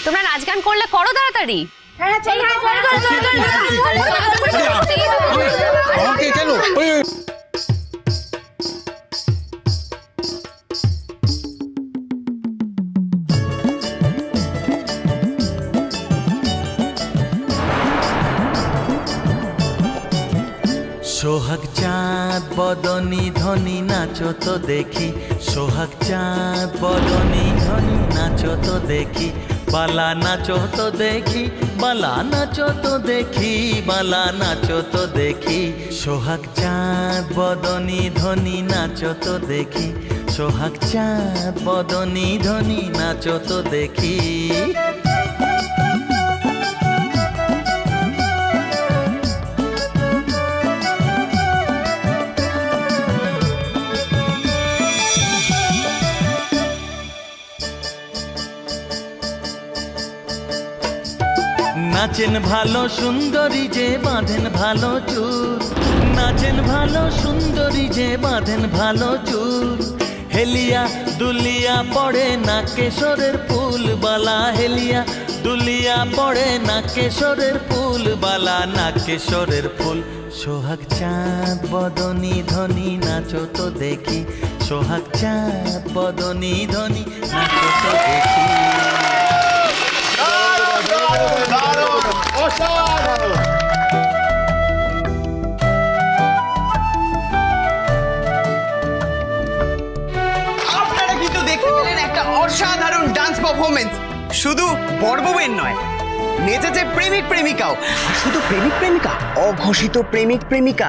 তোমরা নাচ গান করলে করো তাড়াতাড়ি। সোহাগ চাঁদ বদনী ধ্বনি নাচো তো দেখি, সোহাগ চাঁদ বদনী ধ্বনি নাচো তো দেখি, বালা নাচো তো দেখি, বালা নাচো তো দেখি, বালা নাচো তো দেখি। সোহাগ চাঁদ বদনী ধ্বনি নাচো তো দেখি, সোহাগ চাঁদ বদনী ধ্বনি নাচো তো দেখি। নাচেন ভালো সুন্দরী যে বাঁধেন ভালো চুল, নাচেন ভালো সুন্দরী যে বাঁধেন ভালো চুল, হেলিয়া দুলিয়া পড়ে না কেশরের ফুল বালা, হেলিয়া দুলিয়া পড়ে না কেশরের ফুল বালা, না কেশরের ফুল। সোহাগ চাঁদ বদনী ধ্বনি নাচো তো দেখি, সোহাগ চাঁদ বদনী ধ্বনি নাচো তো দেখি। আপনারা কিন্তু দেখতে পেলেন একটা অসাধারণ ডান্স পারফরমেন্স। শুধু বড়বউয়ের নয়, নেচেছে প্রেমিক প্রেমিকাও। আর শুধু প্রেমিক প্রেমিকা, অঘোষিত প্রেমিক প্রেমিকা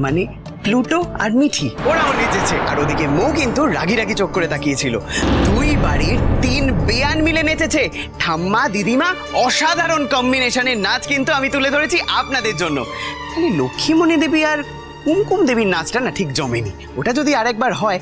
মানে প্লুটো আর মিঠি, ওরাও নেচেছে। আর ওদিকে মৌ কিন্তু রাগি রাগি চোখ করে তাকিয়েছিল। দুই বাড়ির 3 বেয়ান মিলে নেচেছে। ঠাম্মা দিদিমা অসাধারণ কম্বিনেশনের নাচ কিন্তু আমি তুলে ধরেছি আপনাদের জন্য। খালি লক্ষ্মীমণি দেবী আর কুমকুম দেবীর নাচটা না ঠিক জমেনি। ওটা যদি আরেকবার হয়।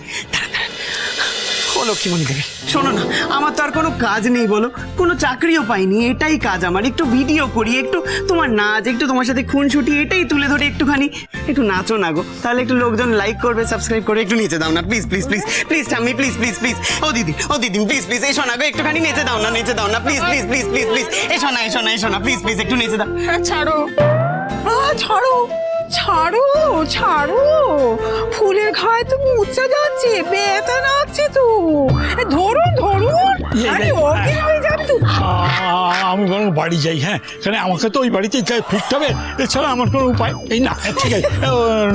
ও লক্ষ্মীমণি দেবী, শোনো না, আমার তো আর কোনো কাজ নেই বলো, কোনো চাকরিও পাইনি, এটাই কাজ আমার। একটু ভিডিও করি, একটু তোমার নাচ, একটু তোমার সাথে খুনসুটি, এটাই তুলে ধরে একটুখানি। একটু নাচো না গো, তাহলে একটু লোকজন লাইক করবে, সাবস্ক্রাইব করে একটু নেচে দাও না প্লিজ প্লিজ প্লিজ প্লিজ ঠাম্মি প্লিজ প্লিজ প্লিজ। ও দিদি, ও দিদি প্লিজ প্লিজ এসো না গো, একটুখানি নেচে দাও না, নেচে দাও না please please please please please. এসো না, এসো না, এসো না প্লিজ প্লিজ, একটু নেচে দাও। ছাড়ো, ছাড়ো ছাড়ো ছাড়ো, ফুলের ঘায়ে তো মুচা যাচ্ছে, বেদনা হচ্ছে তো। ধরুন ধরুন, আরে ওকে হয়ে যাবে তো। আমি বরং বাড়ি যাই। হ্যাঁ, কারণ আমাকে তো ওই বাড়িতে ফিরতে হবে, এছাড়া আমার কোনো উপায় এই না। ঠিক আছে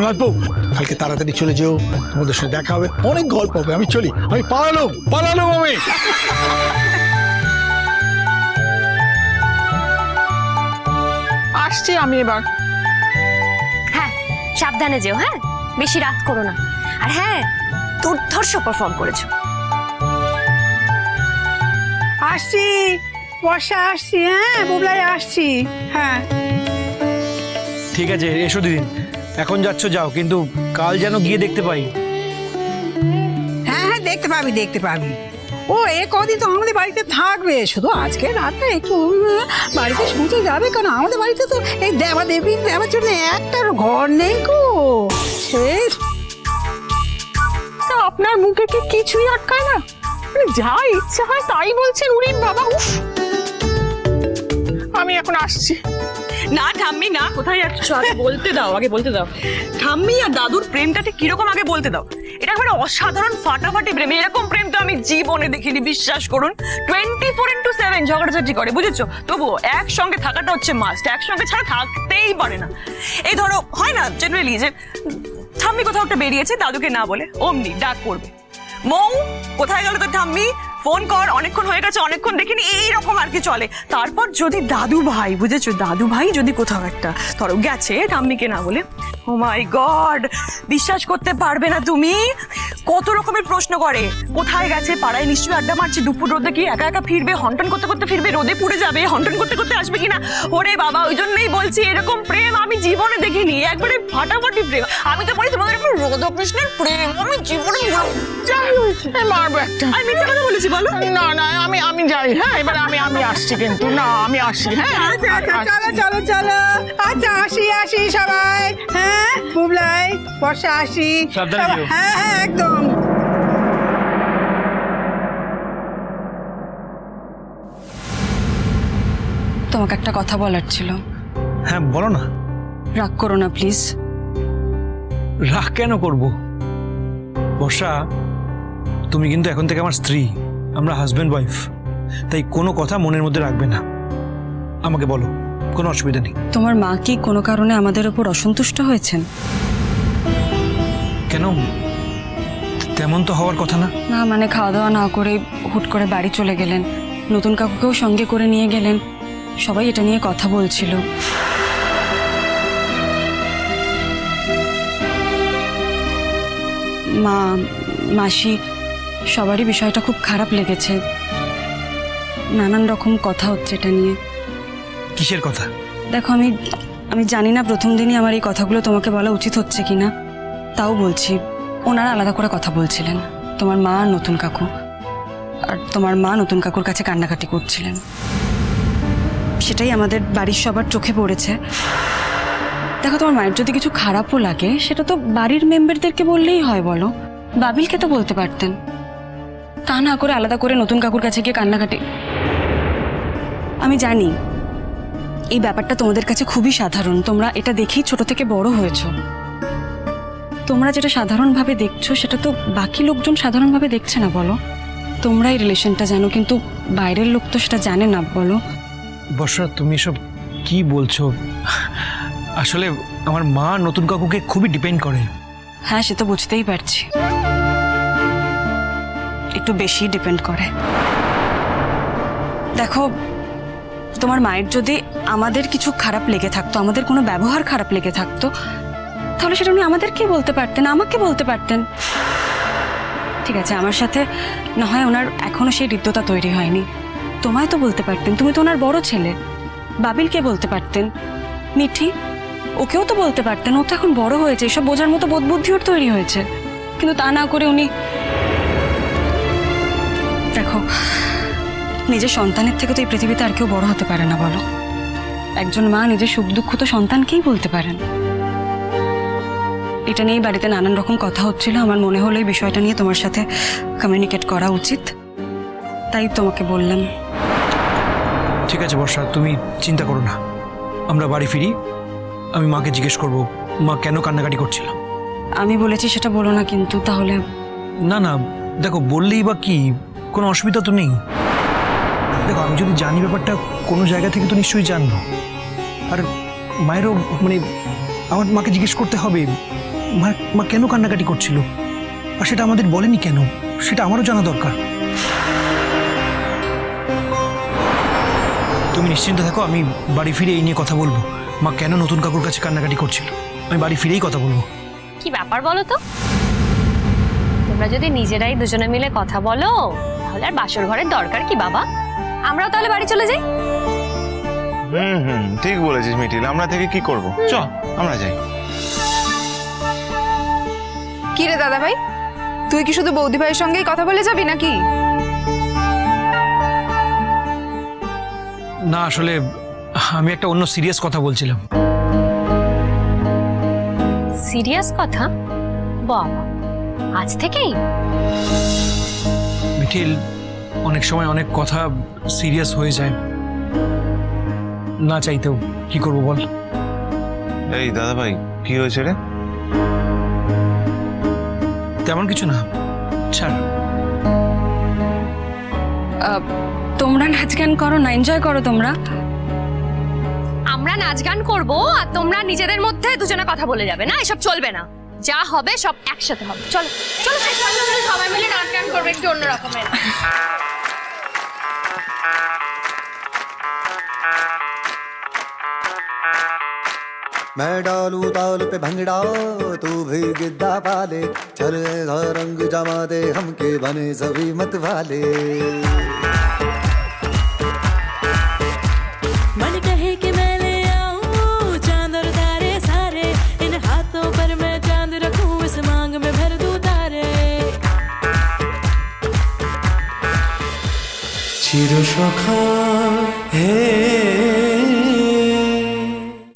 নাচবো, কালকে তাড়াতাড়ি চলে যেও, তোমাদের সাথে দেখা হবে, অনেক গল্প হবে। আমি চলি, আমি পালালো আমি। আসছি আমি এবার। হ্যাঁ, সাবধানে যেও। হ্যাঁ, বেশি রাত করো না। আর হ্যাঁ, দুর্ধর্ষ পারফর্ম করেছো। আসছি বর্ষা, আসছি। হ্যাঁ বুবলাই আসছি। হ্যাঁ ঠিক আছে, এসো দিদি। এখন যাচ্ছ যাও, কিন্তু কাল যেন গিয়ে দেখতে পাই। হ্যাঁ হ্যাঁ, দেখতে পাবি দেখতে পাবি। ও এ কদিন তো আমাদের বাড়িতে থাকবে, শুধু আজকে রাতে একটু বাড়িতে শুতে যাবে, কারণ আমাদের বাড়িতে তো এই দেবা দেবী দেওয়ার জন্য একটার ঘর নেই গো। আপনার মুখে কি কিছুই আটকায় না? যা ইচ্ছা হয় তাই বলছেন। উনি বাবা, উফ। আমি এখন আসছি। না ঠাম্মি না, কোথায় যাচ্ছ? আগে বলতে দাও, আগে বলতে দাও। ঠাম্মি আর দাদুর প্রেমটা ঠিক কিরকম আগে বলতে দাও। এটা একবারে অসাধারণ ফাটাফাটি প্রেম। এরকম প্রেম তো আমি জীবনে দেখিনি, বিশ্বাস করুন। 24/7 ঝগড়াঝাটি করে, বুঝেছো? তবুও একসঙ্গে থাকাটা হচ্ছে মাস্ট, একসঙ্গে ছাড়া থাকতেই পারে না। এই ধরো হয় না জেনারেলি যে ঠাম্মি কোথাও একটা বেরিয়েছে, দাদুকে না বলে অমনি ডাক পড়বে, মৌ কোথায় গেল তো ঠাম্মি, ফোন কর, অনেকক্ষণ হয়ে গেছে, অনেকক্ষণ দেখিনি, এইরকম আর কি চলে। তারপর যদি দাদু ভাই, বুঝেছো, দাদু ভাই যদি কোথাও একটা ধরো গেছে ঠাম্মিকে না বলে, ও মাই গড, বিশ্বাস করতে পারবে না তুমি, কত রকমের প্রশ্ন করে। কোথায় গেছে? পাড়ায় নিশ্চয়ই আড্ডা মারছে, দুপুর রোদে কি একা একা ফিরবে, হন্টন করতে করতে ফিরবে, রোদে পুড়ে যাবে, হন্টন করতে করতে আসবে কিনা। ওরে বাবা, ওই জন্যই বলছি এরকম প্রেম আমি জীবনে দেখিনি, একবারে ফাটাফাটি প্রেম। আমি তো বলি তোমাদের এরকম রোদকৃষ্ণের প্রেম আমি জীবনে মারবো একটা। আমি মিথ্যা কথা বলেছি বলো? না না, আমি যাই। হ্যাঁ এবার আমি আসছি, কিন্তু না আমি আসছি। হ্যাঁ চলো চলো চলো, আচ্ছা আসি সবাই। হ্যাঁ বুবলাই, বর্ষা, আসি। সাবধানে যেও। হ্যাঁ হ্যাঁ একদম। তোমাকে একটা কথা বলার ছিল। হ্যাঁ বলো না। রাগ করো না প্লিজ। রাগ কেন করব? বর্ষা, তুমি কিন্তু এখন থেকে আমার স্ত্রী, আমরা হাজব্যান্ড ওয়াইফ, তাই কোনো কথা মনের মধ্যে রাখবে না। আমাকে বলো, কোনো অসুবিধা নেই। তোমার মা কি কোনো কারণে আমাদের উপর অসন্তুষ্ট হয়েছেন? কেন? তেমন তো হওয়ার কথা না। না মানে খাওয়া দাওয়া না করে হুট করে বাড়ি চলে গেলেন, নতুন কাকুকেও সঙ্গে করে নিয়ে গেলেন, সবাই এটা নিয়ে কথা বলছিল। মা, মাসি, সবারই বিষয়টা খুব খারাপ লেগেছে। নানান রকম কথা হচ্ছে এটা নিয়ে। কিসের কথা? দেখো আমি জানি না প্রথম দিনই আমার এই কথাগুলো তোমাকে বলা উচিত হচ্ছে কিনা, তাও বলছি। ওনারা আলাদা করে কথা বলছিলেন, তোমার মা আর নতুন কাকু। আর তোমার মা নতুন কাকুর কাছে কান্নাকাটি করছিলেন, সেটাই আমাদের বাড়ির সবার চোখে পড়েছে। দেখো, তোমার মায়ের যদি কিছু খারাপও লাগে সেটা তো বাড়ির মেম্বারদেরকে বললেই হয়, বলো। বাবিলকে তো বলতে পারতেন, তা না করে আলাদা করে নতুন কাকুর কাছে গিয়ে কান্নাকাটি। আমি জানি এই ব্যাপারটা তোমাদের কাছে খুবই সাধারণ, তোমরা এটা দেখেই ছোট থেকে বড় হয়েছো। তোমরা যেটা সাধারণভাবে দেখছো সেটা তো বাকি লোকজন সাধারণভাবে দেখছে না, বলো। তোমরা এই রিলেশনটা জানো, কিন্তু বাইরের লোক তো সেটা জানে না, বলো। বর্ষা, তুমি এসব কি বলছো? আসলে আমার মা নতুন কাকুকে খুবই ডিপেন্ড করে। হ্যাঁ, সে তো বুঝতেই পারছি, একটু বেশি ডিপেন্ড করে। দেখো, তোমার মায়ের যদি আমাদের কিছু খারাপ লেগে থাকতো, আমাদের কোনো ব্যবহার খারাপ লেগে থাকতো, তাহলে সেটা উনি আমাদেরকে বলতে পারতেন, আমাকে বলতে পারতেন। ঠিক আছে, আমার সাথে না হয় ওনার এখনো সেই হৃদ্যতা তৈরি হয়নি, তোমায় তো বলতে পারতেন, তুমি তো ওনার বড় ছেলে। বাবিলকে বলতে পারতেন, মিঠি ওকেও তো বলতে পারতেন, ও তো এখন বড় হয়েছে, এসব বোঝার মতো বোধ বুদ্ধি ওর তৈরি হয়েছে। কিন্তু তা না করে উনি, দেখো, নিজের সন্তানের থেকে তো এই পৃথিবীতে আর কেউ বড় হতে পারে না, বলো। একজন মা নিজের সুখ দুঃখ তো সন্তানকেই বলতে পারেন। এটা নিয়েই বাড়িতে নানান রকম কথা হচ্ছিল, আমার মনে হলো এই বিষয়টা নিয়ে তোমার সাথে কমিউনিকেট করা উচিত, তাই তোমাকে বললাম। ঠিক আছে বর্ষা, তুমি চিন্তা করো না, আমরা বাড়ি ফিরি, আমি মাকে জিজ্ঞেস করব মা কেন কান্নাকাটি করছিল। আমি বলেছি সেটা বলো না কিন্তু, তাহলে। না না, দেখো বললেই বা কি, কোনো অসুবিধা তো নেই। দেখো, আমি যদি জানি ব্যাপারটা কোনো জায়গা থেকে তো নিশ্চয়ই জানবো। আর মায়েরও মানে আমার মাকে জিজ্ঞেস করতে হবে মা কেন কান্নাকাটি করছিল, আর সেটা আমাদের বলেনি কেন, সেটা আমারও জানা দরকার। তুমি নিশ্চিন্ত থাকো, আমি বাড়ি ফিরে এই নিয়ে কথা বলবো, মা কেন নতুন কাকুর কাছে কান্নাকাটি করছিল, আমি বাড়ি ফিরেই কথা বলবো। কি ব্যাপার বলো তো? তোমরা যদি নিজেরাই দুজনে মিলে কথা বলো, তাহলে আর বাসর ঘরের দরকার কি বাবা? আমরাও তাহলে বাড়ি চলে যাই। ঠিক বলেছিস মিঠিল, আমরা থেকে কি করব? চ আমরা যাই। কি রে দাদা ভাই, তুই কি শুধু বৌদি ভাইয়ের সঙ্গেই কথা বলে যাবি নাকি? না, আসলে আমি একটা অন্য সিরিয়াস কথা বলছিলাম। সিরিয়াস কথা? বাবা, আজ থেকেই? মিঠিল, অনেক সময় অনেক কথা সিরিয়াস হয়ে যায়, না চাইতেও। কি করবো বল? এই দাদা ভাই, কি হয়েছে রে? তেমন কিছু না, ছাড়। তোমরা নাচ গান করো না, এনজয় করো তোমরা। আমরা নাচ গান করবো আর তোমরা নিজেদের মধ্যে দুজনে কথা বলে যাবে না, এসব চলবে না। যা হবে সব একসাথে হবে। চলো চলো, সবাই মিলে নাচ গান করবে একটু অন্য রকমের। मैं डालूं ताल पे भंगड़ा तू भी गिद्दा पाले, चले रंग जमा दे हमके बने सभी मत वाले। मन कहे कि मैं ले आऊं चांद और तारे सारे, इन हाथों पर मैं चांद रखूं, इस मांग में भर दूं तारे। चिर सखा हे